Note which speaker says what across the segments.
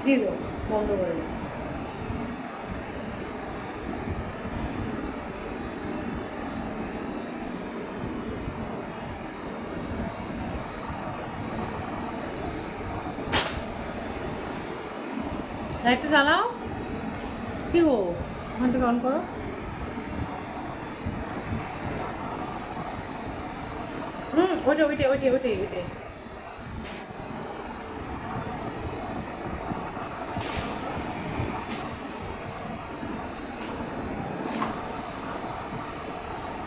Speaker 1: দিয়ে দেবো, বন্ধ করে দেবো। লাইটটা জ্বালাও। কি গো, ওখান থেকে অন করো। ওইটাই ওইটাই ওইটাই ওইটাই ওইটাই।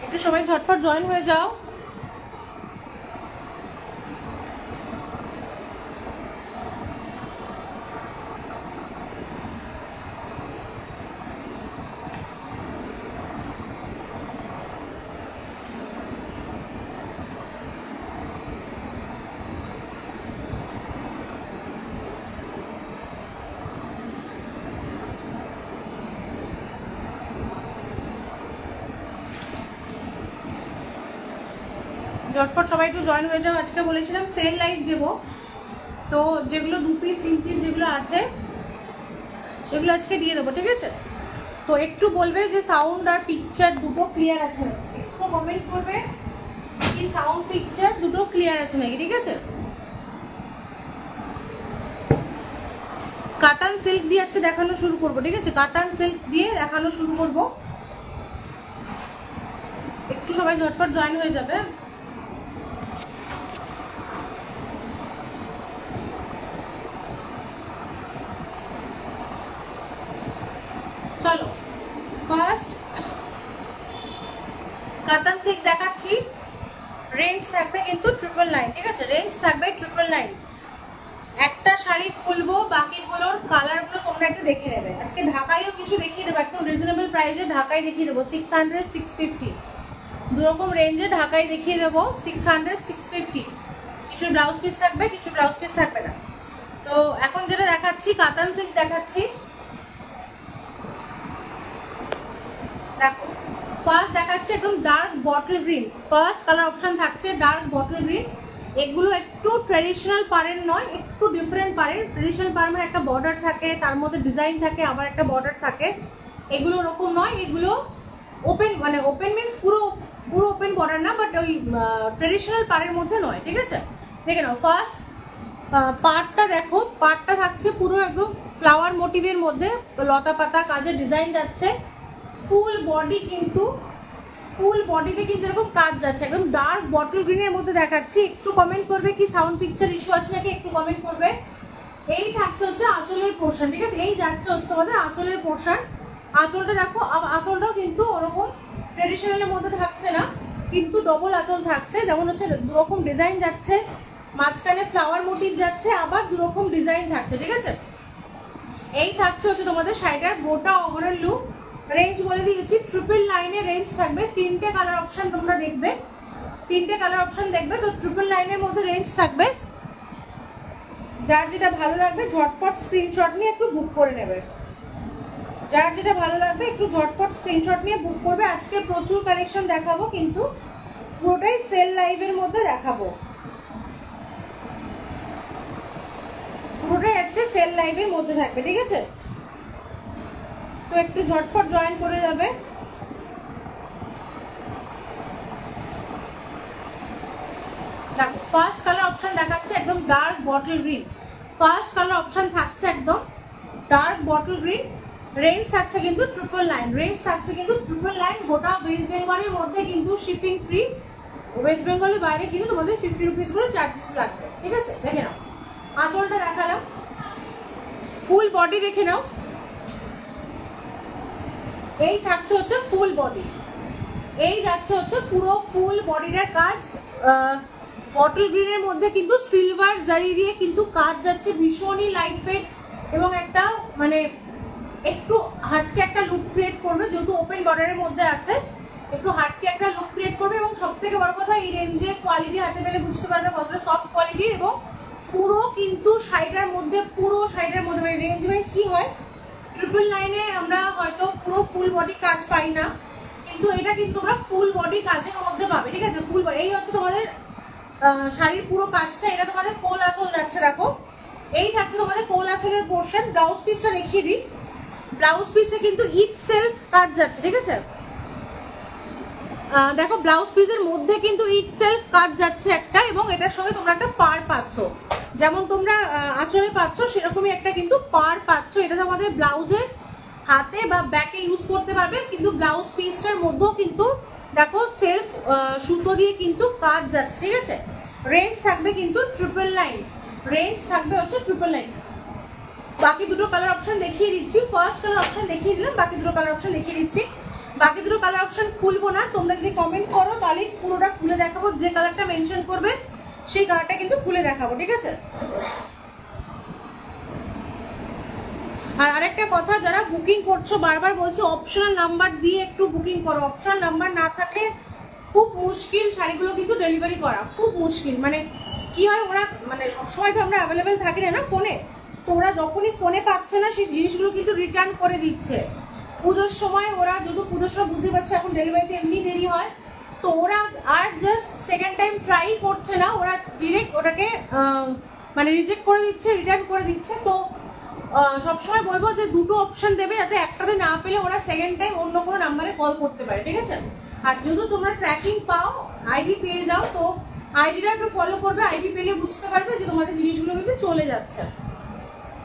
Speaker 1: একটু সবাই ঝটফট জয়েন হয়ে যাও। ঝটপট সবাই একটু জয়েন হয়ে যাও। আজকে বলেছিলাম সেল লাইভ দেবো, তো যেগুলো 2 পিস 3 পিস যেগুলো আছে সেগুলো আজকে দিয়ে দেবো, ঠিক আছে? তো একটু বলবে যে সাউন্ড আর পিকচার দুটো ক্লিয়ার আছে, একটু কমেন্ট করবে কি সাউন্ড পিকচার দুটো ক্লিয়ার আছে নাকি, ঠিক আছে? কাতান সিল্ক দিয়ে আজকে দেখানো শুরু করবো, ঠিক আছে? কাতান সিল্ক দিয়ে দেখানো শুরু করবো। একটু সবাই ঝটপট জয়েন হয়ে যাবে। চলো ফার্স্ট কাতান সিল্ক দেখাচ্ছি। রেঞ্জ থাকবে কিন্তু 999, ঠিক আছে? রেঞ্জ থাকবে 999। একটা শাড়ি খুলবো, বাকিগুলোর কালারগুলো তোমরা একটু দেখে নেবে। আজকে ঢাকাইও কিছু দেখিয়ে দেবো, একদম রিজনেবল প্রাইসে ঢাকাই দেখিয়ে দেবো। 600 650 দুরকম রেঞ্জে ঢাকাই দেখিয়ে দেবো। 600 650 কিছু ব্লাউজ পিস থাকবে, কিছু ব্লাউজ পিস থাকবে না। তো এখন যেটা দেখাচ্ছি কাতান সিল্ক দেখাচ্ছি। দেখো ফার্স্ট দেখাচ্ছি একদম dark bottle green, first colour option থাকছে ডার্ক বটল গ্রিন। এগুলো একটু ট্র্যাডিশনাল পাড়ের নয়, একটু ডিফারেন্ট পাড়ের। ট্র্যাডিশনাল পাড় মানে একটা বর্ডার থাকে, তার মধ্যে ডিজাইন থাকে, আবার একটা বর্ডার থাকে। এগুলো ওরকম নয়, এগুলো ওপেন, মানে ওপেন মিনস পুরো পুরো ওপেন বর্ডার না, বাট ওই ট্র্যাডিশনাল পাড়ের মধ্যে নয়, ঠিক আছে? দেখে নাও ফার্স্ট পাড়টা দেখো, পাড়টা থাকছে পুরো একদম ফ্লাওয়ার মোটিভের মধ্যে, লতা পাতা কাজের ডিজাইন যাচ্ছে। ফুল বডি কিন্তু ফুল বডিতে কিন্তু এরকম কাজ যাচ্ছে, একদম ডার্ক বটল গ্রিনের মধ্যে দেখাচ্ছি। একটু কমেন্ট করবে কি সাউন্ড পিকচার ইস্যু আছে নাকি, একটু কমেন্ট করবে। এই থাকছে হচ্ছে আঁচলের পোর্শন, ঠিক আছে? এই যাচ্ছে হচ্ছে তোমাদের আঁচলের পোর্শন। আঁচলটা দেখো, আঁচলটাও কিন্তু ওরকম ট্রেডিশনালের মধ্যে থাকছে না, কিন্তু ডবল আঁচল থাকছে। যেমন হচ্ছে দুরকম ডিজাইন যাচ্ছে, মাঝখানে ফ্লাওয়ার মোটিভ যাচ্ছে, আবার দুরকম ডিজাইন থাকছে, ঠিক আছে? এই থাকছে হচ্ছে তোমাদের শাড়িটার গোটা ওভারঅল লুক। রেঞ্জ বলে দিয়েছি 999 রেঞ্জ থাকবে। 3টে কালার অপশন তোমরা দেখবে, 3টে কালার অপশন দেখবে। তো 999 মধ্যে রেঞ্জ থাকবে। যার যেটা ভালো লাগবে ঝটপট স্ক্রিনশট নিয়ে একটু বুক করে নেবে। যার যেটা ভালো লাগবে একটু ঝটপট স্ক্রিনশট নিয়ে বুক করবে। আজকে প্রচুর কালেকশন দেখাবো, কিন্তু পুরোটাই সেল লাইভের মধ্যে দেখাবো, পুরোটাই আজকে সেল লাইভের মধ্যে থাকবে, ঠিক আছে? তো একটু ঝটপট জয়েন করে যাবে। দেখো ফার্স্ট কালার অপশন দেখাচ্ছে একদম dark bottle green. First colour option থাকছে একদম ডার্ক বটল গ্রিন। রেঞ্জ থাকছে কিন্তু 999, রেঞ্জ থাকছে কিন্তু 999। গোটা ওয়েস্ট বেঙ্গলের মধ্যে কিন্তু শিপিং ফ্রি। ওয়েস্ট বেঙ্গলের বাইরে কিন্তু তোমাদের 50 রুপিস করে চার্জেস লাগবে, ঠিক আছে? দেখে নাও আঁচলটা দেখালাম, ফুল বডি দেখে নাও। এই থাকছে হচ্ছে ফুল বডি, এই যাচ্ছে হচ্ছে পুরো ফুল বডিটার কাজ। বটল গ্রিনের মধ্যে কিন্তু সিলভার জারি দিয়ে কিন্তু কাজ যাচ্ছে, ভীষণই লাইট ওয়েট এবং একটা মানে একটু হাটকে একটা লুক ক্রিয়েট করবে, যেহেতু ওপেন বর্ডারের মধ্যে আছে, একটু হাটকে একটা লুক ক্রিয়েট করবে। এবং সব থেকে বড় কথা এই রেঞ্জে কোয়ালিটি হাতে পেলে বুঝতে পারবে কতটা সফট কোয়ালিটি। এবং পুরো কিন্তু শাড়িটার মধ্যে, পুরো শাড়িটার মধ্যে মানে রেঞ্জ ওয়াইজ কি হয়, 999 আমরা হয়তো পুরো ফুল বডি কাজ পাই না, কিন্তু এটা কিন্তু তোমরা ফুল বডি কাজের মধ্যে পাবে, ঠিক আছে? ফুল বডি এই হচ্ছে তোমাদের শাড়ির পুরো কাজটা। এটা তোমাদের কোল আঁচল যাচ্ছে, দেখো এই থাকছে তোমাদের কোল আঁচলের পোর্শন। ব্লাউজ পিসটা দেখিয়ে দিই। ব্লাউজ পিসটা কিন্তু ইট সেলফ কাজ যাচ্ছে, ঠিক আছে? দেখো ব্লাউজ পিসের মধ্যে কিন্তু ইট সেলফ কাজ যাচ্ছে একটা, এবং এটার সঙ্গে তোমরা একটা পার পাচ্ছ, যেমন তোমরা আঁচলে পাচ্ছ সেরকমই একটা কিন্তু পার পাচ্ছ। এটা তোমাদের ব্লাউজের হাতে বা ব্যাকে ইউজ করতে পারবে, কিন্তু ব্লাউজ পিসটার মধ্যেও কিন্তু দেখো সেলফ সুতো দিয়ে কিন্তু কাজ যাচ্ছে, ঠিক আছে? রেঞ্জ থাকবে কিন্তু 999, রেঞ্জ থাকবে হচ্ছে 999। বাকি দুটো কালার অপশন দেখিয়ে দিচ্ছি। ফার্স্ট কালার অপশন দেখিয়ে দিলাম, বাকি দুটো কালার অপশন দেখিয়ে দিচ্ছি। বাকি দুটো কালার অপশন খুলবো না, তোমরা যদি কমেন্ট করো তাহলে পুরোটা খুলে দেখাবো। যে কালারটা মেনশন করবে সেই কালারটা কিন্তু খুলে দেখাবো, ঠিক আছে? আর আরেকটা কথা, যারা বুকিং করছো বারবার বলছি অপশনাল নাম্বার দিয়ে একটু বুকিং করো। অপশনাল নাম্বার না থাকলে খুব মুশকিল শাড়িগুলো কিন্তু ডেলিভারি করা, খুব মুশকিল। মানে কি হয়, ওরা মানে সবসময় তো আমরা অ্যাভেলেবেল থাকি না ফোনে, তো ওরা যখনই ফোনে পাচ্ছে না সেই জিনিসগুলো কিন্তু রিটার্ন করে দিচ্ছে। পুজোর সময় ওরা যেহেতু পুজোর সময় বুঝতে পারছে এখন ডেলিভারিতে এমনি দেরি হয়, তো ওরা আর জাস্ট সেকেন্ড টাইম ট্রাই করছে না, ওরা ডিরেক্ট ওটাকে মানে রিজেক্ট করে দিচ্ছে, রিটার্ন করে দিচ্ছে। তো সবসময় বলবো যে দুটো অপশন দেবে, যাতে একটাতে না পেলে ওরা সেকেন্ড টাইম অন্য কোনো নাম্বারে কল করতে পারে, ঠিক আছে? আর যেহেতু তোমরা ট্র্যাকিং পাও, আইডি পেয়ে যাও, তো আইডিটা একটু ফলো করবে। আইডি পেলে বুঝতে পারবে যে তোমাদের জিনিসগুলো কিন্তু চলে যাচ্ছে।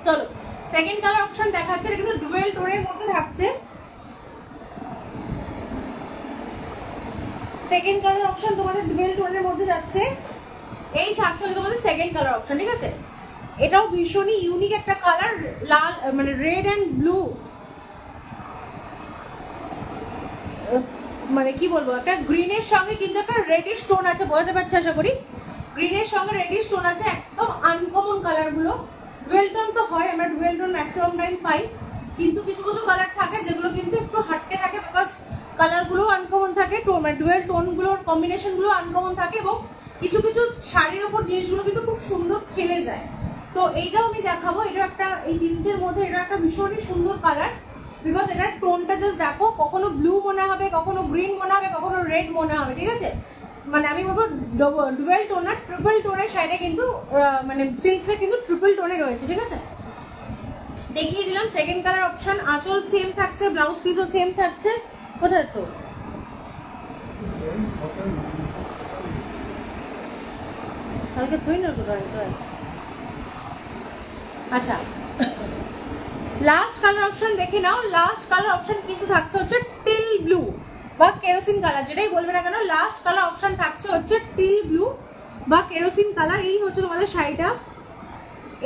Speaker 1: চলো সেকেন্ড কালার অপশন দেখাচ্ছে, এটা কিন্তু ডুয়েল টোনের মধ্যে থাকছে। সেকেন্ড কালার অপশন তোমাদের ডুয়েল টোনের মধ্যে যাচ্ছে। এই থাকছে তোমাদের সেকেন্ড কালার অপশন, ঠিক আছে? এটাও ভীষণই ইউনিক একটা কালার, লাল মানে রেড অ্যান্ড ব্লু, মানে কি বলবো, একটা গ্রিনের সঙ্গে কিন্তু একটা রেডিশ টোন আছে, বোঝাতে পারছি আশা করি। গ্রিনের সঙ্গে রেডিশ টোন আছে, একদম আনকমন কালারগুলো। ডুয়েল টোন তো হয়, আমরা ডুয়েল টোন ম্যাক্সিমাম টাইম পাই, কিন্তু কিছু কিছু কালার থাকে যেগুলো কিন্তু একটু হাটকে থাকে, বিকজ কালারগুলো আনকমন থাকে, মানে ডুয়েল টোনগুলোর কম্বিনেশনগুলো আনকমন থাকে, এবং কিছু কিছু শাড়ির ওপর জিনিসগুলো কিন্তু খুব সুন্দর খেলে যায়। তো এইটাও আমি দেখাবো। এটা একটা, এই তিনটের মধ্যে এটা একটা ভীষণই সুন্দর কালার, বিকজ এটার টোনটা জাস্ট দেখো, কখনো ব্লু মনে হবে, কখনো গ্রিন মনে হবে, কখনো রেড মনে হবে, ঠিক আছে? মানে আমি বলবো ডুয়েল টোন আর ট্রিপল টোনের শাড়িটা কিন্তু মানে সিল্কটা কিন্তু ট্রিপল টোনে রয়েছে, ঠিক আছে? দেখিয়ে দিলাম সেকেন্ড কালার অপশন। আঁচল সেম থাকছে, ব্লাউজ পিসও সেম থাকছে। কোথায় আছো? কালকে তুই না আচ্ছা, লাস্ট কালার অপশন দেখে নাও। লাস্ট কালার অপশন কিন্তু থাকছে হচ্ছে টিল ব্লু বা কেরোসিন কালার, যেটাই বলবে না কেন, লাস্ট কালার অপশন থাকছে হচ্ছে টিল ব্লু বা কেরোসিন কালার। এই হচ্ছে তোমাদের শাড়িটা,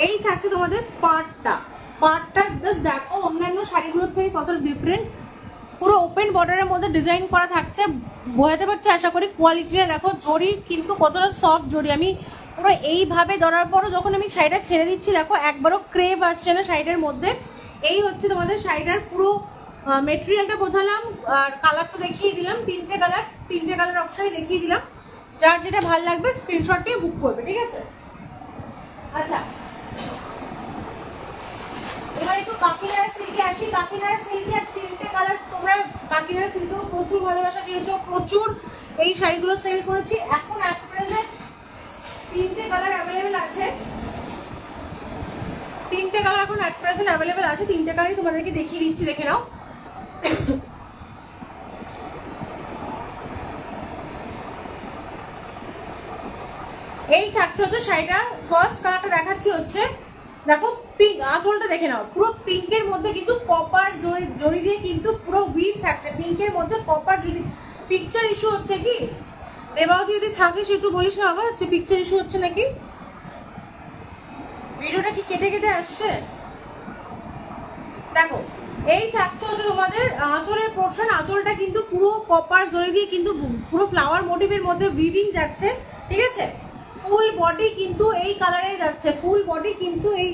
Speaker 1: এই থাকছে তোমাদের পার্টটা। জাস্ট দেখো অন্যান্য শাড়িগুলোর থেকে কত ডিফারেন্ট। পুরো ওপেন বর্ডারের মধ্যে ডিজাইন করা থাকছে, বোঝাতে পারছি আশা করি। কোয়ালিটিটা দেখো, জরি কিন্তু কতটা সফট জরি। আমি পুরো এইভাবে ধরার পরও যখন আমি শাড়িটা ছেড়ে দিচ্ছি, দেখো একবারও ক্রেভ আসছে না শাড়িটার মধ্যে। এই হচ্ছে তোমাদের শাড়িটার পুরো মেটেরিয়ালটা বোঝালাম, আর কালার তো দেখিয়ে দিলাম। তিনটে কালার অপশানে দেখিয়ে দিলাম। যার যেটা ভালো লাগবে স্ক্রিনশটটাই বুক করবে, ঠিক আছে? আচ্ছা, এবার একটু কাকিনাড়া সিল্কে আসি। কাকিনাড়া সিল্কে আর তিনটে কালার, তোমরা কাকিনাড়া সিল্কেও প্রচুর ভালোবাসা দিয়েছো, প্রচুর এই শাড়িগুলো সেল করেছি। এখন অ্যাট প্রেজেন্ট তিনটে কালার অ্যাভেলেবেল আছে, তিনটে কালার এখন অ্যাট প্রেজেন্ট অ্যাভেলেবেল আছে। তিনটে কালারই তোমাদেরকে দেখিয়ে দিচ্ছি, দেখে নাও। এই থাকছে হচ্ছে শাড়িটা। ফার্স্ট কালারটা দেখাচ্ছি হচ্ছে, দেখো পিঙ্ক, আঁচলটা দেখে নাও, পুরো পিঙ্কের মধ্যে কিন্তু কপার জড়ি দিয়ে কিন্তু পুরো উইভ থাকছে। পিঙ্কের মধ্যে কপার জড়ি। পিকচার ইস্যু হচ্ছে কি দেবাবতী? যদি থাকিস একটু বলিস না বাবা, হচ্ছে পিকচার ইস্যু হচ্ছে নাকি? ভিডিওটা কি কেটে কেটে আসছে? দেখো এই থাকছে হচ্ছে তোমাদের আঁচলের পোর্শন। আঁচলটা কিন্তু পুরো কপার জড়ি দিয়ে কিন্তু পুরো ফ্লাওয়ার মোটিভের মধ্যে উইভিং যাচ্ছে, ঠিক আছে? ফুল বডি কিন্তু এই কালারে যাচ্ছে, ফুল বডি কিন্তু এই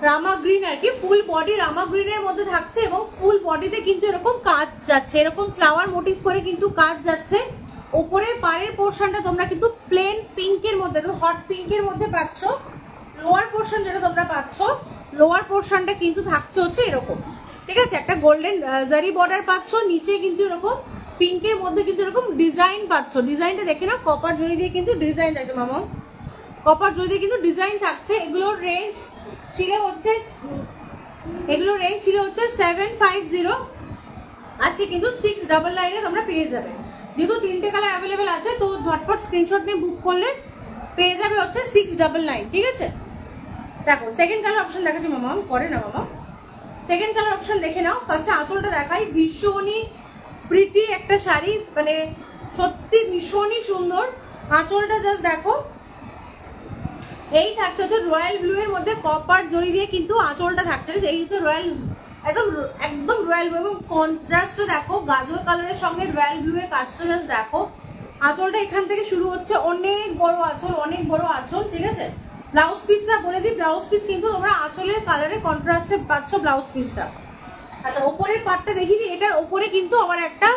Speaker 1: রামা গ্রিন আর কি, ফুল বডি রামা গ্রিনের মধ্যে থাকছে, এবং ফুল বডিতে কিন্তু এরকম কাজ যাচ্ছে, এরকম ফ্লাওয়ার মোটিভ করে কিন্তু কাজ যাচ্ছে। ওপরে পাড়ের পোর্শনটা তোমরা কিন্তু প্লেন পিঙ্কের মধ্যে, হট পিঙ্কের মধ্যে পাচ্ছ। লোয়ার পোর্শন যেটা তোমরা পাচ্ছ, লোয়ার পোর্শনটা কিন্তু থাকছে হচ্ছে এরকম, ঠিক আছে? একটা গোল্ডেন জারি বর্ডার পাচ্ছ, নিচে কিন্তু এরকম পিঙ্কের মধ্যে কিন্তু এরকম ডিজাইন পাচ্ছ। ডিজাইনটা দেখে না, কপার জড়ি দিয়ে কিন্তু ডিজাইন আছে মামা। কপার জড়ি কিন্তু ডিজাইন থাকছে। এগুলোর রেঞ্জ ছিল হচ্ছে 750, আজকে কিন্তু 699 তোমরা পেয়ে যাবে। যেহেতু 3টে কালার অ্যাভেলেবেল আছে তো ঝটপট স্ক্রিনশট নিয়ে বুক করলে পেয়ে যাবে হচ্ছে 699, ঠিক আছে। দেখো সেকেন্ড কালার অপশন দেখাচ্ছি মামা, করে না মামা, সেকেন্ড কালার অপশন দেখে নাও। ফার্স্টে আঁচলটা দেখাই, ভীষণই প্রিটি একটা শাড়ি, মানে সত্যি ভীষণই সুন্দর। আঁচলটা জাস্ট দেখো, এই থাকছে হচ্ছে রয়্যাল ব্লু এর মধ্যে কপার জড়ি দিয়ে কিন্তু আঁচলটা থাকছে। এই তো রয়্যাল, একদম একদম রয়্যাল ব্লু, এবং কন্ট্রাস্টটা দেখো গাজর কালারের সঙ্গে রয়্যাল ব্লু এর কাজটা জাস্ট দেখো। আঁচলটা এখান থেকে শুরু হচ্ছে, অনেক বড় আঁচল, অনেক বড় আঁচল, ঠিক আছে। ব্লাউজ পিসটা বলে দিই, ব্লাউজ পিস কিন্তু তোমরা আঁচলের কালারে কন্ট্রাস্টে পাচ্ছ ব্লাউজ পিসটা। আচ্ছা ওপরের পার্টটা দেখিয়ে দিই, এটার ওপরে কিন্তু আবার একটা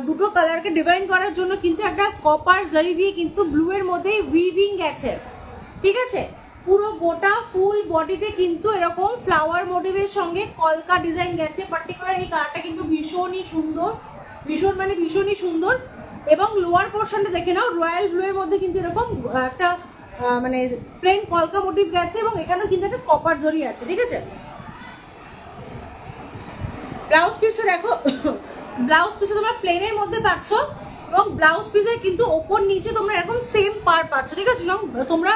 Speaker 1: দুটো কালারকে ডিভাইন করার জন্য কিন্তু একটা কপার জারি দিয়ে কিন্তু ব্লু এর মধ্যে উইভিং গেছে, ঠিক আছে। পুরো গোটা ফুল বডিতে কিন্তু এরকম ফ্লাওয়ার মোটিভের সঙ্গে কলকা ডিজাইন গেছে। পার্টিকুলার এই কালারটা কিন্তু ভীষণই সুন্দর, ভীষণ মানে ভীষণই সুন্দর। এবং লোয়ার পোর্শনটা দেখে নাও, রয়্যাল ব্লু এর মধ্যে কিন্তু এরকম একটা মানে প্লেন কলকা মোটিভ গেছে, এবং এখানেও কিন্তু একটা কপার জড়ি আছে, ঠিক আছে। ব্লাউজ পিসটা দেখো, ব্লাউজ পিসে তোমরা প্লেনের মধ্যে পাচ্ছ, এবং ব্লাউজ পিসের কিন্তু ওপর নিচে তোমরা এরকম সেম পার পাচ্ছ, ঠিক আছে। তোমরা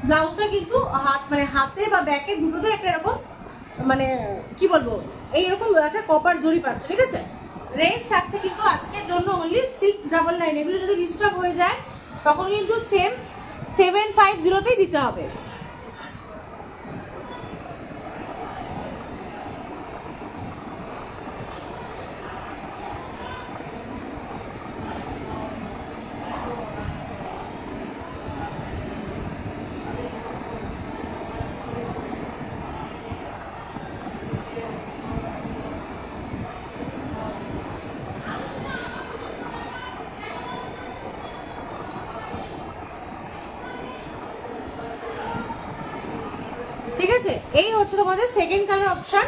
Speaker 1: ব্লাউজটা কিন্তু মানে হাতে বা ব্যাকে দুটোতে একটা এরকম মানে কি বলবো এইরকম একটা কপার জড়ি পাচ্ছ, ঠিক আছে। রেঞ্জ থাকছে কিন্তু আজকের জন্য অনলি 699। এগুলো যদি রিস্টক হয়ে যায় তখন কিন্তু সেম 750তেই দিতে হবে। ঠিক আছে, এই হচ্ছে তোমাদের সেকেন্ড কালার অপশন,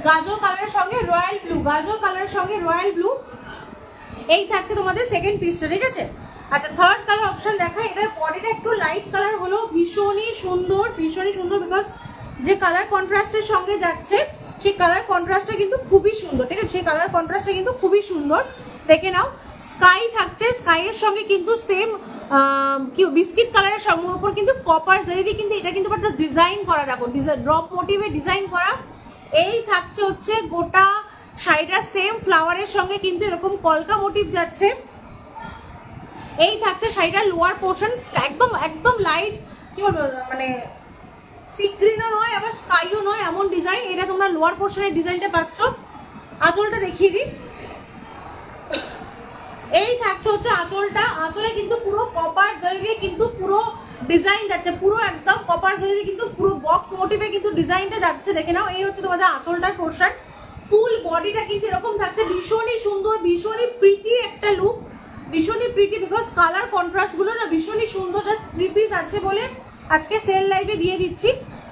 Speaker 1: গাজর কালারের সঙ্গে রয়্যাল ব্লু, গাজর কালারের সঙ্গে রয়্যাল ব্লু, এই থাকছে তোমাদের সেকেন্ড পিসটা, ঠিক আছে। আচ্ছা থার্ড কালার অপশন দেখা, এটার বডিটা একটু লাইট কালার হলো ভীষণই সুন্দর, ভীষণই সুন্দর, বিকজ যে কালার কন্ট্রাস্টের সঙ্গে যাচ্ছে সেই কালার কন্ট্রাস্টটা কিন্তু খুবই সুন্দর, ঠিক আছে। সেই কালার কন্ট্রাস্টটা কিন্তু খুবই সুন্দর, দেখে নাও। স্কাই থাকছে, স্কাইয়ের সঙ্গে কিন্তু সেম কি বিস্কিট কালারের সঙ্গে উপর কিন্তু কপার জারি দিয়ে কিন্তু এটা কিন্তু একটা ডিজাইন করা, দেখো ড্রপ মোটিভে ডিজাইন করা। এই থাকছে হচ্ছে গোটা শাড়িটা সেম ফ্লাওয়ারের সঙ্গে কিন্তু এরকম কলকা মোটিভ যাচ্ছে। এই থাকছে শাড়িটার লোয়ার পোর্শন, একদম একদম লাইট কি বলবো মানে সি গ্রিনও নয় আবার স্কাইও নয়, এমন ডিজাইন। এটা তোমরা লোয়ার পোর্শনের ডিজাইনটা পাচ্ছ। আঁচলটা দেখিয়ে দিই, এই থাকছে হচ্ছে আঁচলটা। আঁচলে কিন্তু পুরো কপার জরি দিয়ে কিন্তু পুরো ডিজাইন যাচ্ছে, পুরো একদম কপার জরি দিয়ে কিন্তু পুরো বক্স মোটিভে কিন্তু ডিজাইনটা যাচ্ছে, দেখে নাও। এই হচ্ছে তোমাদের আঁচলটার পোর্শন। ফুল বডিটা কিন্তু এরকম থাকছে, ভীষণই সুন্দর, ভীষণই প্রিটি একটা লুক, ভীষণই প্রিটি, বিকজ কালার কন্ট্রাস্ট গুলো না ভীষণই সুন্দর। জাস্ট 3 পিস আছে বলে আজকে সেল লাইভে দিয়ে দিচ্ছি,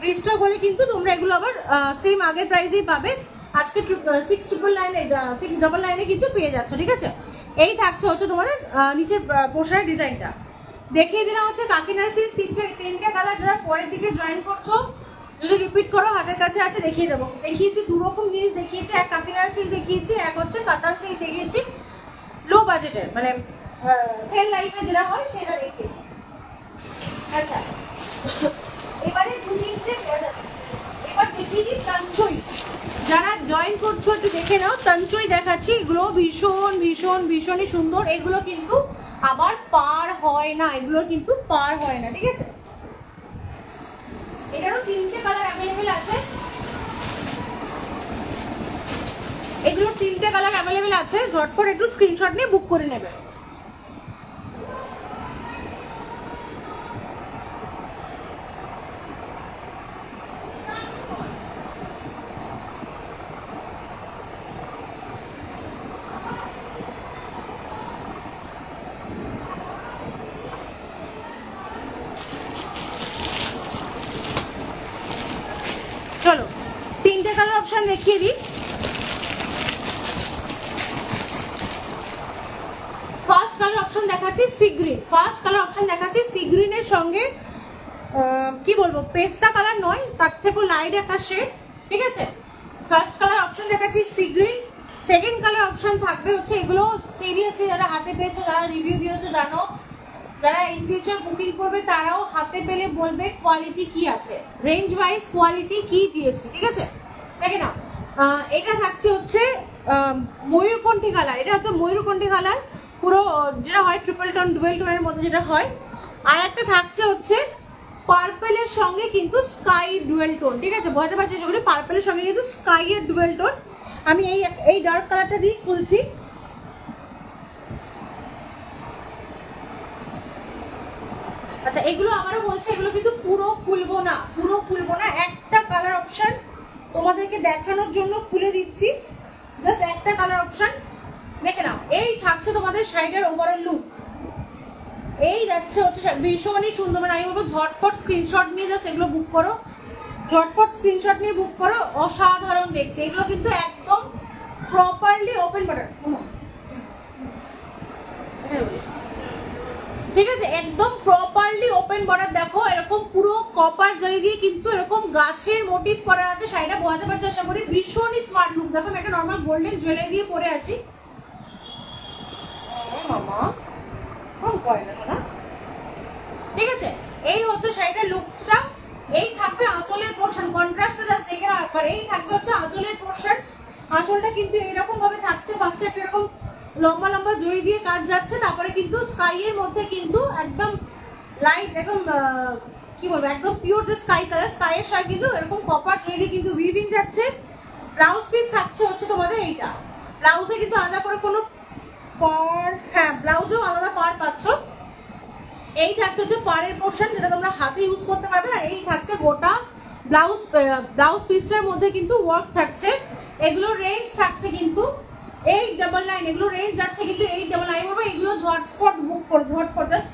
Speaker 1: রিস্টক হলে কিন্তু তোমরা এগুলো আবার সেম আগের প্রাইসেই পাবে। আজকে 699 কিন্তু পেয়ে যাচ্ছ, ঠিক আছে। এই থাকছে হচ্ছে তোমাদের নিচের পোশাকের ডিজাইনটা। দেখিয়ে দিলাম হচ্ছে কাকিনার সিল্ক, তিনটে কালার। যারা পরের দিকে জয়েন করছো যদি রিপিট করো হাতের কাছে আছে দেখিয়ে দেবো। দেখিয়েছি দু রকম জিনিস দেখিয়েছি, এক কাকিনার সিল্ক দেখিয়েছি, এক হচ্ছে কাতান সিল্ক দেখিয়েছি, লো বাজেটের মানে সেল লাইফে যেটা হয় সেটা দেখিয়েছি। আচ্ছা এবারে দু তিনটে, এবার দেখিয়ে দিই তাঞ্চই। যারা জয়েন করছো একটু দেখে নাও, তাঞ্চই দেখাচ্ছি। এগুলো ভীষণ ভীষণ ভীষণই সুন্দর। এগুলো কিন্তু আবার পার হয় না, এগুলো কিন্তু পার হয় না, ঠিক আছে। এটারও তিনটে কালার অ্যাভেলেবেল আছে, এগুলোর তিনটে কালার অ্যাভেলেবেল আছে। ঝটপট একটু স্ক্রিনশট নিয়ে বুক করে নেবে। চলো তিনটে কালার অপশন দেখিয়ে দিই। ফার্স্ট কালার অপশন দেখাচ্ছি sea green, first colour option দেখাচ্ছি সি গ্রিনের সঙ্গে কি বলবো, পেস্তা কালার নয়, তার থেকেও লাইট একটা শেড, ঠিক আছে। ফার্স্ট কালার অপশন দেখাচ্ছি sea green, second colour option থাকবে হচ্ছে এগুলো সিরিয়াসলি যারা হাতে পেয়েছো, যারা রিভিউ দিয়েছো জানো, যারা ইন ফিউচার বুকিং করবে তারাও হাতে পেলে বলবে কোয়ালিটি কি আছে, রেঞ্জ ওয়াইজ কোয়ালিটি কি দিয়েছি, ঠিক আছে। দেখে নাও, এটা থাকছে হচ্ছে ময়ূরকণ্ঠী কালার, এটা হচ্ছে ময়ূরকণ্ঠী কালার পুরো, যেটা হয় ট্রিপল টোন ডুয়েল টোনের মধ্যে যেটা হয়। আর একটা থাকছে হচ্ছে পার্পেলের সঙ্গে কিন্তু স্কাই ডুয়েল টোন, ঠিক আছে, বোঝাতে পারছি যেগুলো পার্পেলের সঙ্গে কিন্তু স্কাই এর ডুয়েল টোন। আমি এই ডার্ক কালারটা দিয়ে খুলছি। আচ্ছা, এগুলো আমারও বলছে এগুলো কিন্তু পুরো খুলবো না, পুরো খুলবো না, একটা কালার অপশন তোমাদেরকে দেখানোর জন্য খুলে দিচ্ছি, জাস্ট একটা কালার অপশন দেখে নাও। এই থাকছে তোমাদের শাড়িটার ওভারঅল লুক, এই যাচ্ছে হচ্ছে ভীষণই সুন্দর। মানে আমি বলবো ঝটফট স্ক্রিনশট নিয়ে জাস্ট এগুলো বুক করো, ঝটফট স্ক্রিনশট নিয়ে বুক করো, অসাধারণ দেখতে। এগুলো কিন্তু একদম প্রপারলি ওপেন বাটন, ঠিক আছে, একদম প্রপারলি ওপেন বর্ডার। দেখো এরকম পুরো কপার জারি দিয়ে কিন্তু এরকম গাছের মোটিভ করা আছে, শাড়িটা বোঝাতে পারছি আশা করি। ভীষণই স্মার্ট লুক। দেখো আমি একটা নর্মাল গোল্ডেন জুয়েলারি দিয়ে পরে আছি, ঠিক আছে। এই হচ্ছে শাড়িটার লুকসটা। এই থাকবে আঁচলের পোর্শন, কন্ট্রাস্টটা জাস্ট দেখে নাও একবার। এই থাকবে হচ্ছে আঁচলের পোর্শন, আঁচলটা কিন্তু এরকম ভাবে থাকছে, ফার্স্টে একটা এরকম লম্বা লম্বা জড়ি দিয়ে কাজ যাচ্ছে, তারপরে কিন্তু স্কাই এর মধ্যে কিন্তু একদম লাইট, একদম কি বলবো, একদম পিওর যে স্কাই কালার, স্কাই এর সঙ্গে কিন্তু এরকম কপার জড়ি দিয়ে কিন্তু উইভিং যাচ্ছে। ব্লাউজ পিস থাকছে হচ্ছে তোমাদের এইটা, ব্লাউজে কিন্তু আলাদা করে কোনো পার, হ্যাঁ ব্লাউজেও আলাদা পার পাচ্ছ। এই থাকছে হচ্ছে পাড়ের পোর্শন, যেটা তোমরা হাতে ইউজ করতে পারবে। আর এই থাকছে গোটা ব্লাউজ পিসটার মধ্যে কিন্তু ওয়ার্ক থাকছে। এগুলো রেঞ্জ থাকছে কিন্তু 899, এগুলো রেঞ্জ যাচ্ছে কিন্তু 899 হবে। এগুলো ঝটফট বুক করো, ঝটফট জাস্ট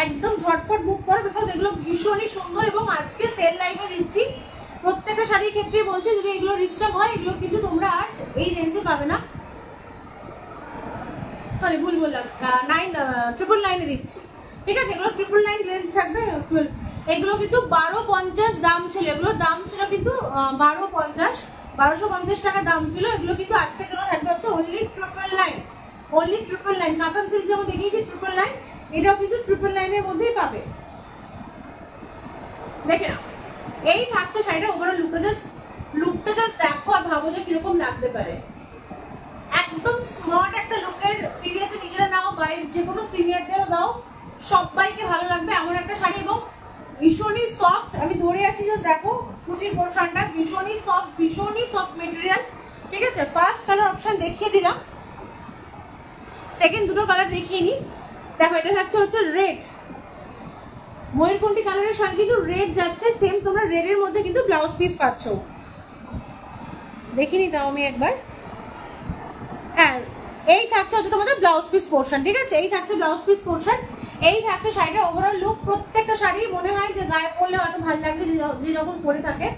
Speaker 1: একদম ঝটফট বুক করো, বিকজ এগুলো ভীষণই সুন্দর এবং আজকে সেল লাইভে দিচ্ছি। প্রত্যেকটা শাড়ির ক্ষেত্রে বলছি যদি এগুলো রিস্টক হয় এগুলো কিন্তু তোমরা আর এই রেঞ্জে পাবে না, সরি ভুল বললাম, 999 দিচ্ছি, ঠিক আছে। এগুলো 999 রেঞ্জ থাকবে। এগুলো কিন্তু 1250 দাম ছিল, এগুলোর দাম ছিল কিন্তু 1250 টাকা দাম ছিল। এগুলো কিন্তু আজকের জন্য থাকবে হচ্ছে অনলি 999, কাতান সিল্ক যেমন দেখিয়েছি 999, এটাও কিন্তু 999 এর মধ্যেই পাবে। দেখে নাও, এই থাকছে শাড়িটা ওভারঅল লুকটা জাস্ট দেখো আর ভাবো যে কিরকম লাগতে পারে। একদম স্মার্ট একটা লুকের, সিরিয়াসলি নিজেরা নাও, বাড়ির যে কোনো সিনিয়রদেরও দাও, সবাইকে ভালো লাগবে এমন একটা শাড়ি। এবং ভীষণই সফট, আমি ধরে আছি জাস্ট দেখো কুচির পোর্শনটা, ভীষণই সফট মেটেরিয়াল, ঠিক আছে। ফার্স্ট কালার অপশন দেখিয়ে দিলাম, সেকেন্ড দুটো কালার দেখিয়ে নি। দেখো এটা থাকছে হচ্ছে রেড, ময়ূরকণ্ঠী কালারের সঙ্গে কিন্তু রেড যাচ্ছে, সেম তোমরা রেডের মধ্যে কিন্তু ব্লাউজ পিস পাচ্ছ। দেখিনি তাও আমি একবার, হ্যাঁ এই থাকছে হচ্ছে তোমাদের ব্লাউজ পিস পোর্শন, ঠিক আছে। এই থাকছে ব্লাউজ পিস পোর্শন, এই থাকছে শাড়িটা ওভারঅল লুক। প্রত্যেকটা শাড়ি মনে হয় যে গায়ে পরলে হয়তো ভালো লাগছে যে যখন পরে থাকে,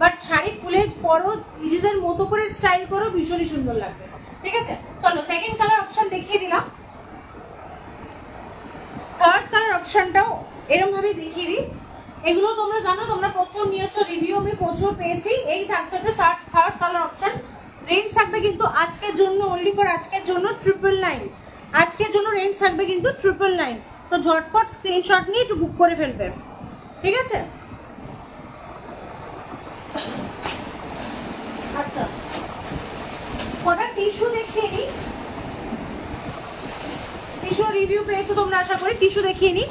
Speaker 1: বাট শাড়ি খুলে পরো, নিজেদের মতো করে স্টাইল করো, ভীষণই সুন্দর লাগবে, ঠিক আছে। চলো সেকেন্ড কালার অপশন দেখিয়ে দিলাম, থার্ড কালার অপশনটাও এরকম ভাবে দেখিয়ে দিই। এগুলো তোমরা জানো, তোমরা প্রচুর নিয়েছো, রিভিউ আমি প্রচুর পেয়েছি। এই থাকছে হচ্ছে থার্ড কালার অপশন, রেঞ্জ থাকবে কিন্তু আজকের জন্য, অনলি ফর আজকের জন্য 999, আজকের জন্য রেঞ্জ থাকবে কিন্তু 999। তো ঝটফট স্ক্রিনশট নিয়ে একটু বুক করে ফেলবে, ঠিক আছে। আচ্ছা কটা টিস্যু দেখিয়ে নিই, টিস্যু রিভিউ পেয়েছো তোমরা আশা করি, টিস্যু দেখিয়ে নিই।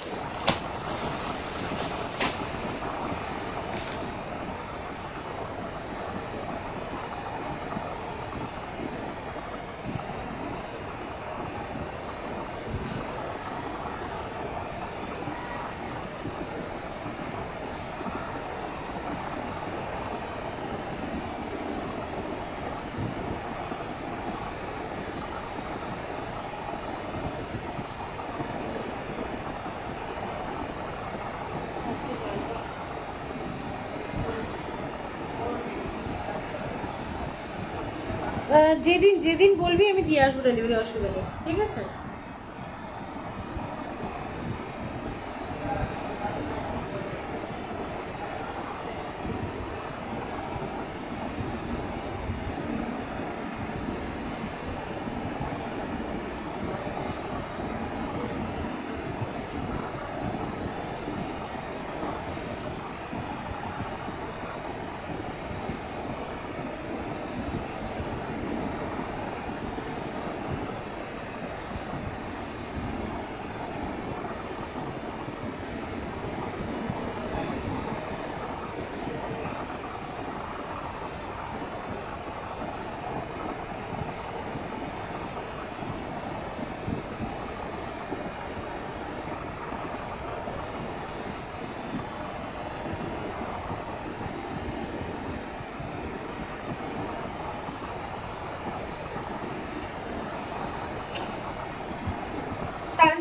Speaker 1: যেদিন বলবি আমি দিয়ে আসবো ডেলিভারি, অসুবিধা নেই, ঠিক আছে।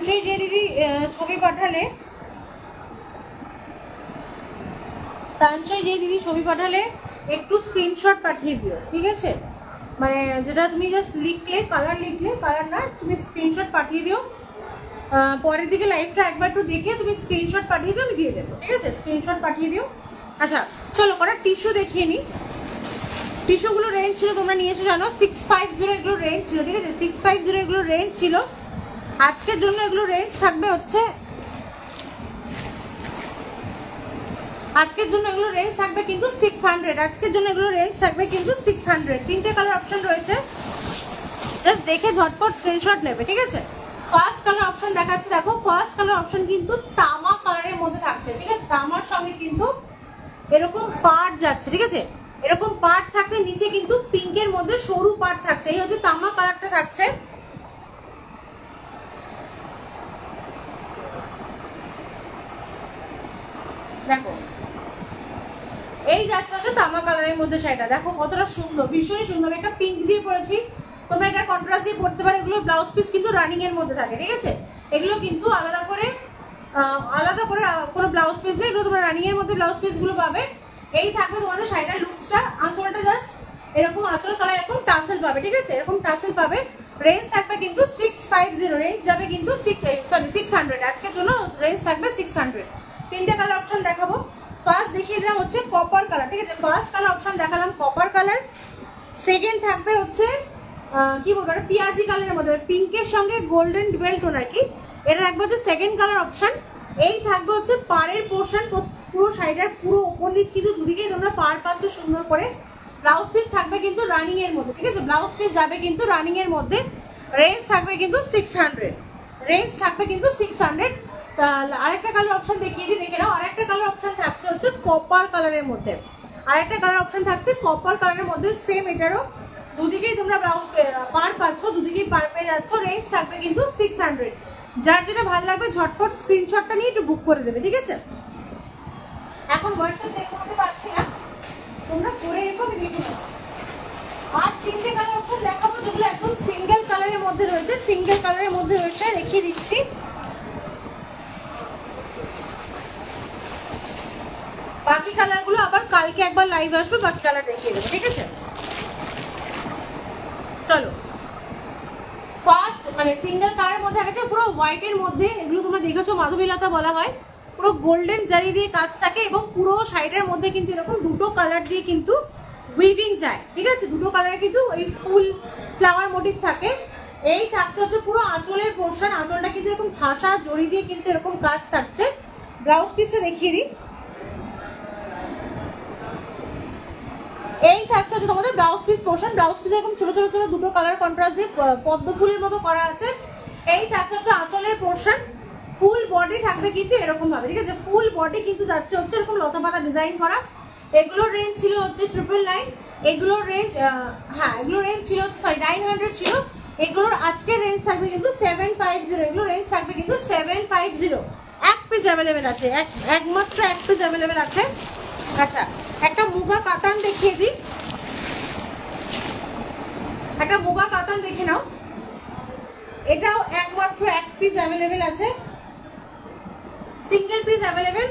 Speaker 1: তানজয় যে দিদি ছবি পাঠালে, তানজয় যে দিদি ছবি পাঠালে একটু স্ক্রিনশট পাঠিয়ে দিও, ঠিক আছে? মানে যেটা তুমি জাস্ট লিখলে, কালার লিখলে, কালার না, তুমি স্ক্রিনশট পাঠিয়ে দিও। পরের দিকে লাইভটা একবার একটু দেখে তুমি স্ক্রিনশট পাঠিয়ে দিও, আমি দিয়ে দেবো, ঠিক আছে? স্ক্রিনশট পাঠিয়ে দিও। আচ্ছা চলো কটা টিস্যু দেখিয়ে নিই। টিস্যুগুলো রেঞ্জ ছিল, তোমরা নিয়েছো জানো 650 এগুলো রেঞ্জ ছিল, ঠিক আছে? 650 এগুলো রেঞ্জ ছিল। আজকের জন্য এগুলো রেঞ্জ থাকবে হচ্ছে, আজকের জন্য এগুলো রেঞ্জ থাকবে কিন্তু 600। আজকের জন্য এগুলো রেঞ্জ থাকবে কিন্তু 600। তিনটে কালার অপশন রয়েছে, জাস্ট দেখে ঝটপট স্ক্রিনশট নেবে, ঠিক আছে? ফার্স্ট কালার অপশন দেখাচ্ছি, দেখো ফার্স্ট কালার অপশন কিন্তু তামা কালারের মধ্যে থাকছে, ঠিক আছে? তামার সঙ্গে কিন্তু এরকম পার্ট যাচ্ছে, ঠিক আছে? এরকম পার্ট থাকতে নিচে কিন্তু পিঙ্কের মধ্যে সরু পার্ট থাকছে, এই হচ্ছে তামা কালারটা থাকছে। দেখো এই যাচ্ছে হচ্ছে তামা কালারের মধ্যে শাড়িটা, দেখো কতটা সুন্দর, ভীষণই সুন্দর। একটা পিঙ্ক দিয়ে পরেছি, তোমরা এটা কন্ট্রাস্ট দিয়ে পড়তে পারো। এগুলো ব্লাউজ পিস কিন্তু রানিং এর মধ্যে থাকে, ঠিক আছে? এগুলো কিন্তু আলাদা করে কোনো ব্লাউজ পিস নেই, এগুলো তোমরা রানিং এর মধ্যে ব্লাউজ পিস গুলো পাবে। এই থাকবে তোমাদের শাড়িটার লুকসটা। আঁচলটা জাস্ট এরকম আঁচল তলায় এরকম টাসেল পাবে, ঠিক আছে? এরকম টাসেল পাবে। রেঞ্জ থাকবে কিন্তু 650, রেঞ্জ যাবে কিন্তু 600। আজকের জন্য রেঞ্জ থাকবে 600। তিনটে কালার অপশন দেখাবো। ফার্স্ট দেখিয়ে দিলাম হচ্ছে কপার কালার, ঠিক আছে? ফার্স্ট কালার অপশন দেখালাম কপার কালার। সেকেন্ড থাকবে হচ্ছে কি বলবো, পিয়াজি কালারের মধ্যে পিঙ্কের সঙ্গে গোল্ডেন ডুয়েল টোন আর কি, এটা থাকবে হচ্ছে সেকেন্ড কালার অপশন। এই থাকবে হচ্ছে পাড়ের পোর্শন, পুরো শাড়িটার পুরো ওপর নিচ কিন্তু দুদিকেই তোমরা পাড় পাচ্ছ সুন্দর করে। ব্লাউজ পিস থাকবে কিন্তু রানিং এর মধ্যে, ঠিক আছে? ব্লাউজ পিস যাবে কিন্তু রানিং এর মধ্যে। রেঞ্জ থাকবে কিন্তু 600, রেঞ্জ থাকবে কিন্তু 600। আরেকটা কালার অপশন দেখিয়ে দিই, দেখে নাও। আরেকটা কালার অপশন থাকছে হচ্ছে কপার কালারের মধ্যে, আরেকটা কালার অপশন থাকছে কপার কালারের মধ্যে। সেম এটারও দুদিকেই তোমরা ব্লাউজ পার পাচ্ছ, দুদিকেই পার পেয়ে যাচ্ছ। রেঞ্জ থাকবে কিন্তু 600। যার যেটা ভালো লাগবে ঝটফট স্ক্রিনশটটা নিয়ে একটু বুক করে দেবে, ঠিক আছে? এখন হোয়াটসঅ্যাপ চেক করতে পারছি না, তোমরা করে রেখো, আমি দেখে নেবো। আর তিনটে কালার অপশন দেখাবো যেগুলো একদম সিঙ্গেল কালারের মধ্যে রয়েছে, সিঙ্গেল কালারের মধ্যে রয়েছে, দেখিয়ে দিচ্ছি। বাকি কালারগুলো আবার কালকে একবার লাইভ আসবে, বাকি কালার দেখিয়ে দেবো, ঠিক আছে? চলো ফার্স্ট মানে সিঙ্গেল কালারের মধ্যে আছে পুরো হোয়াইটের মধ্যে, এগুলো তোমরা দেখেছো মাধবীলতা বলা হয়। পুরো গোল্ডেন জারি দিয়ে কাজ থাকে এবং পুরো শাড়িটার মধ্যে কিন্তু এরকম দুটো কালার দিয়ে কিন্তু উইভিং যায়, ঠিক আছে? দুটো কালারে কিন্তু এই ফুল ফ্লাওয়ার মোটিভ থাকে। এই থাকছে হচ্ছে পুরো আঁচলের পোর্শন, আঁচলটা কিন্তু এরকম ঠাসা জড়ি দিয়ে কিন্তু এরকম কাজ থাকছে। ব্লাউজ পিসটা দেখিয়ে দিই। এই থাকছে হচ্ছে তোমাদের blouse piece portion. Blouse piece এরকম ছোট ছোট ছোট দুটো কালার কন্ট্রাস্ট দিয়ে পদ্ম ফুলের মতো করা আছে। এই থাকছে হচ্ছে আঁচলের পোর্শন। ফুল বডি থাকবে কিন্তু এরকম ভাবে, ঠিক আছে? ফুল বডি কিন্তু যাচ্ছে হচ্ছে এরকম লতা পাতা ডিজাইন করা। এগুলোর রেঞ্জ ছিল হচ্ছে 999, এগুলোর রেঞ্জ এগুলোর রেঞ্জ ছিল 900 ছিল। এগুলোর আজকের রেঞ্জ থাকবে কিন্তু 750, এগুলো রেঞ্জ থাকবে কিন্তু 750। এক পিস অ্যাভেলেবেল আছে, একমাত্র এক পিস অ্যাভেলেবেল আছে। আচ্ছা একটা মুগা কাতান দেখিয়ে দিই, একটা মুগা কাতান দেখে নাও। এটাও একমাত্র এক পিস অ্যাভেলেবেল আছে, সিঙ্গেল পিস অ্যাভেলেবেল।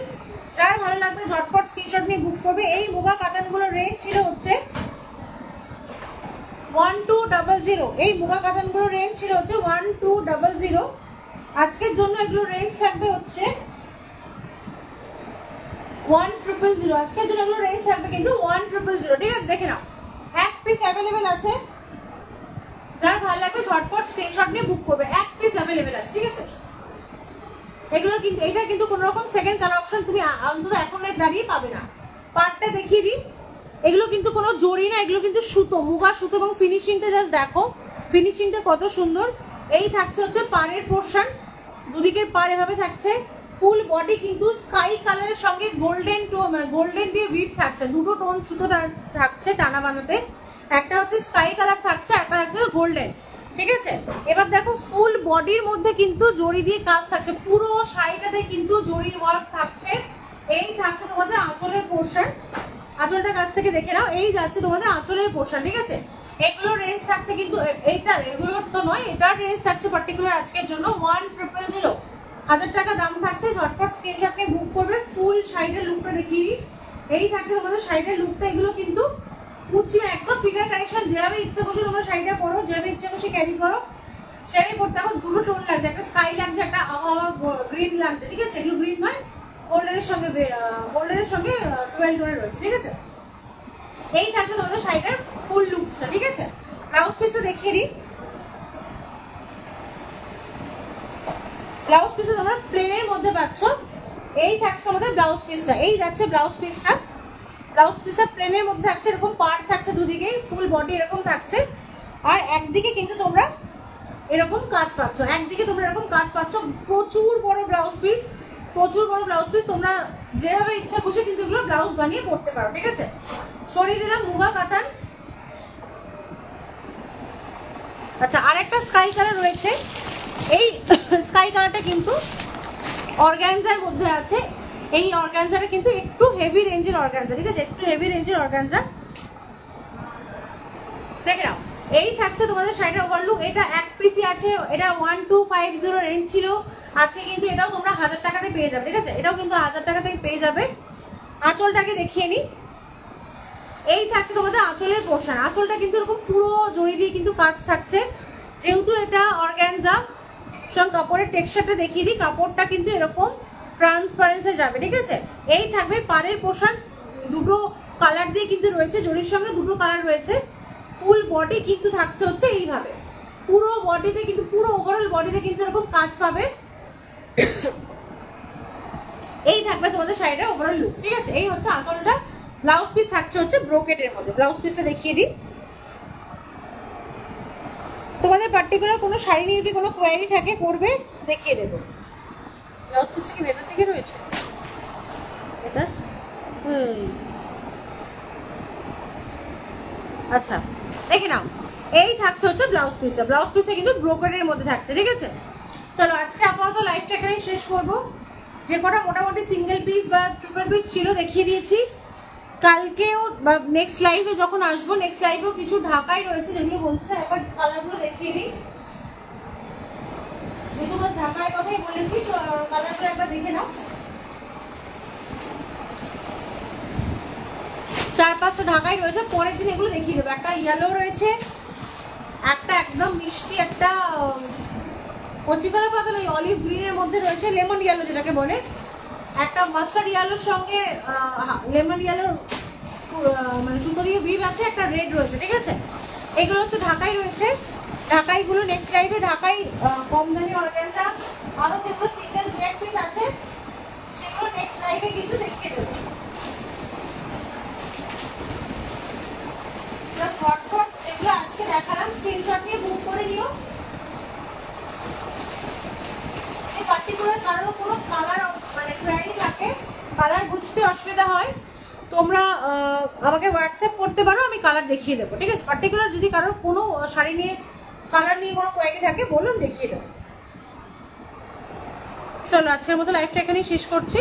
Speaker 1: যার ভালো লাগবে ঝটপট স্ক্রিনশট নিয়ে বুক করবে। এই মুগা কাতানগুলোর রেঞ্জ ছিল হচ্ছে 1200, এই মুগা কাতানগুলোর রেঞ্জ ছিল হচ্ছে 1200। আজকের জন্য এগুলো রেঞ্জ থাকবে হচ্ছে 1000। আজকের জন্য এগুলো রেঞ্জ থাকবে কিন্তু 1000, ঠিক আছে? দেখে নাও এক পিস অ্যাভেলেবেল আছে, যার ভালো লাগবে ঝটপট স্ক্রিনশট নিয়ে বুক করবে। এক পিস অ্যাভেলেবেল আছে, ঠিক আছে? এগুলো কিন্তু এটা কিন্তু কোনো রকম সেকেন্ড কালার অপশন তুমি অন্তত এখন দাঁড়িয়ে পাবে না। পার্টটা দেখিয়ে দিই। এগুলো কিন্তু কোনো জড়ি না, এগুলো কিন্তু সুতো, মুগা সুতো। এবং ফিনিশিংটা জাস্ট দেখো, ফিনিশিংটা কত সুন্দর। এই থাকছে হচ্ছে পাড়ের পোর্শন, দুদিকের পাড় এভাবে থাকছে। ফুল বডি কিন্তু স্কাই কালারের সঙ্গে গোল্ডেন টোন, গোল্ডেন দিয়ে উইভ থাকছে। দুটো টোন সুতো থাকছে টানা বানাতে, একটা হচ্ছে স্কাই কালার থাকছে, একটা থাকছে গোল্ডেন, ঠিক আছে? এবার দেখো ফুল বডির মধ্যে কিন্তু জড়ি দিয়ে কাজ থাকছে, পুরো শাড়িটাতে কিন্তু জড়ির ওয়ার্ক থাকছে। এই থাকছে তোমাদের আঁচলের পোর্শন, আঁচলটা কাছ থেকে দেখে নাও। এই যাচ্ছে তোমাদের আঁচলের পোর্শন, ঠিক আছে? এগুলো রেঞ্জ থাকছে কিন্তু এইটার এগুলোর তো নয়, এটার রেঞ্জ থাকছে পার্টিকুলার আজকের জন্য 1000, 1000 টাকা দাম থাকছে। ঝটপট স্ক্রিনশট নিয়ে বুক করবে। ফুল শাড়িটার লুকটা দেখিয়ে দিই। এই থাকছে তোমাদের শাড়িটার লুকটা। এগুলো কিন্তু কুচি একদম ফিগার কালেকশন, যেভাবে ইচ্ছা করছে তোমরা শাড়িটা পরো, যেভাবে ইচ্ছা করছে ক্যারি করো সেটাই পরতে। এখন দুটো টোন লাগছে, একটা স্কাই লাগছে, একটা গ্রিন লাগছে, ঠিক আছে? এগুলো গ্রিন নয়, গোল্ডেনের সঙ্গে 12 টোনে রয়েছে, ঠিক আছে? এই থাকছে তোমাদের শাড়িটার ফুল লুকসটা, ঠিক আছে? ব্লাউজ পিসটা দেখিয়ে দিই। ব্লাউজ পিসটা তোমরা প্লেনের মধ্যে পাচ্ছ। এই থাকছে আমাদের ব্লাউজ পিসটা, এই যাচ্ছে ব্লাউজ পিসটা। ব্লাউজ পিসটা প্লেনের মধ্যে থাকছে, এরকম পার্ট থাকছে দুদিকেই, ফুল বডি এরকম থাকছে। আর একদিকে কিন্তু তোমরা এরকম কাজ পাচ্ছ, একদিকে তোমরা এরকম কাজ পাচ্ছ। প্রচুর বড় ব্লাউজ পিস, প্রচুর বড় ব্লাউজ পিস। তোমরা যেভাবে ইচ্ছা খুশি কিন্তু এগুলো ব্লাউজ বানিয়ে পরতে পারো, ঠিক আছে? সরিয়ে দিলাম মুগা কাতান। আচ্ছা, আর একটা স্কাই কালার রয়েছে। এই স্কাই কালারটা কিন্তু অর্গানজার মধ্যে আছে। এই অর্গানজাটা কিন্তু একটু হেভি রেঞ্জের অর্গানজা, ঠিক আছে? একটু হেভি রেঞ্জের অর্গানজা। দেখে নাও, এই থাকছে তোমাদের শাড়িটার ওভারলুক। এটা এক পিসি আছে, এটা 1250 রেঞ্জ ছিল, আছে কিন্তু এটাও তোমরা 1000 টাকাতে পেয়ে যাবে, ঠিক আছে? এটাও কিন্তু 1000 টাকা থেকে পেয়ে যাবে। আঁচলটাকে দেখিয়ে নিই। এই থাকছে তোমাদের আঁচলের পোর্শন। আঁচলটা কিন্তু এরকম পুরো জড়ি দিয়ে কিন্তু কাজ থাকছে, যেহেতু এটা অর্গানজা। সব কাপড়ের টেক্সচারটা দেখিয়ে দিই। কাপড়টা কিন্তু এরকম ট্রান্সপারেন্সে যাবে, ঠিক আছে? এই থাকবে পাড়ের পোর্শন, দুটো কালার দিয়ে কিন্তু রয়েছে, জরির সঙ্গে দুটো কালার রয়েছে। ফুল বডি কিন্তু থাকছে হচ্ছে এইভাবে, পুরো বডিতে কিন্তু, পুরো ওভারঅল বডিতে কিন্তু এরকম কাজ পাবে। এই থাকবে তোমাদের শাড়িটার ওভারঅল লুক, ঠিক আছে? এই হচ্ছে আঁচলটা। ব্লাউজ পিস থাকছে হচ্ছে ব্রোকেটের মধ্যে। ব্লাউজ পিসটা দেখিয়ে দিই। তোমাদের পার্টিকুলার কোনো শাড়ি নিয়ে যদি কোনো কোয়ারি থাকে করবে, দেখিয়ে দেবো। ব্লাউজ পিসটা কি ভেতর দিকে রয়েছে এটা? আচ্ছা, দেখে নাও, এই থাকছে হচ্ছে ব্লাউজ পিসটা। ব্লাউজ পিসটা কিন্তু ব্রোকারের মধ্যে থাকছে, ঠিক আছে? চলো, আজকে আপাতত লাইফটা এখানেই শেষ করবো। যে কটা মোটামুটি সিঙ্গেল পিস বা ট্রিপল পিস ছিল দেখিয়ে দিয়েছি। কালকেও বা নেক্সট লাইভে যখন আসবো, নেক্সট লাইভেও কিছু ঢাকাই রয়েছে যেগুলো বলছে। একবার কালারগুলো দেখিয়ে দিই। যেহেতু ঢাকার কথাই বলেছি, তো কালারগুলো একবার দেখে নাও। 4-5টা ঢাকাই রয়েছে, পরের দিন এগুলো দেখিয়ে দেবো। একটা ইয়েলো রয়েছে, একটা একদম মিষ্টি, একটা কচি কালার পাতলা অলিভ গ্রিনের মধ্যে রয়েছে, লেমন ইয়েলো যেটাকে বলে, একটা মাস্টার্ড ইয়েলোর সঙ্গে লেমন ইয়েলোর মানে সুতো দিয়ে ভিভ আছে, একটা রেড রয়েছে, ঠিক আছে? এগুলো হচ্ছে ঢাকাই রয়েছে। ঢাকাইগুলো নেক্সট লাইভে, ঢাকাই কম দামি অর্গানজা আরও যেগুলো সিঙ্গেল ব্রেক পিস আছে সেগুলো নেক্সট লাইভে কিন্তু দেখিয়ে দেবো। ঝটপট এগুলো আজকে দেখালাম, স্ক্রিনশট নিয়ে বুক করে নিও। এই পার্টিকুলার কারোর কোনো কালার মানে কোয়ারি থাকে, কালার বুঝতে অসুবিধা হয়, তোমরা আমাকে হোয়াটসঅ্যাপ করতে পারো, আমি কালার দেখিয়ে দেবো, ঠিক আছে? পার্টিকুলার যদি কারোর কোনো শাড়ি নিয়ে কালার নিয়ে কোনো কোয়ারি থাকে বলুন, দেখিয়ে দেবো। চলো, আজকের মতো লাইফটা এখানেই শেষ করছি।